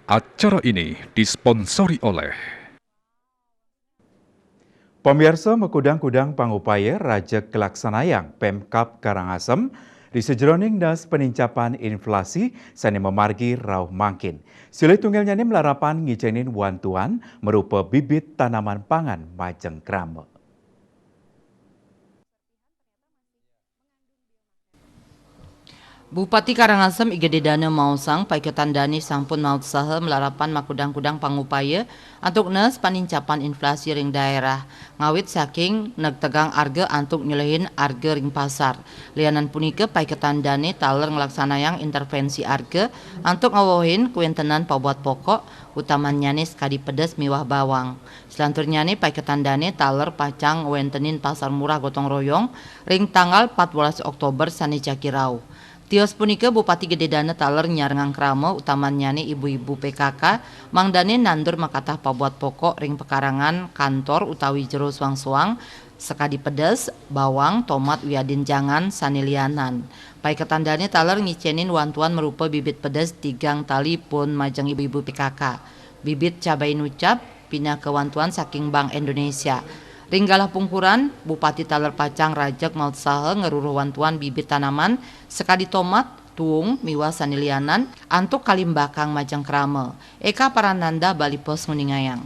Acara ini disponsori oleh Pemirsa Mekudang-Kudang Pangupaya Rajek Kelaksanayang Pemkab Karangasem di sejroning das penincapan inflasi sani memargi rauh mangkin. Sulit tunggalnya ini melarapan ngicenin wantuan merupa bibit tanaman pangan majeng krame. Bupati Karangasem Igede Dana Mausang paiketan Dani sampun maut saha melarapan makudang-kudang pangupaya antuk nes panincapan inflasi ring daerah ngawit saking nagtegang arga antuk nyelehin arga ring pasar. Lianan punika paiketan Dani taler ngelaksanayang intervensi arga antuk ngawohin kuentenan pabuat pokok utamanya nih sekadi pedas miwah bawang. Selanturnya nih paiketan Dani taler pacang wentenin pasar murah gotong royong ring tanggal 14 Oktober sani Cakirau. Tios punika Bupati Gede Dana taler nyarengang kramo utamanya nih ibu-ibu PKK mangdane nandur makatah pabuat pokok ring pekarangan kantor utawi jero suang-suang sekadi pedes, bawang, tomat, wiadin jangan, sanilianan. Paiketan Dane taler ngicenin wantuan merupa bibit pedes tigang tali pun majang ibu-ibu PKK. Bibit cabai nucap pindah ke wantuan saking Bank Indonesia. Ringgalah pungkuran, Bupati Taler Pacang Rajek maut saha ngeruruh wantuan bibit tanaman sekadi tomat, tuung, miwa sanilianan, antuk kalimbakang majang krame. Eka Parananda Bali Pos Nguningayang.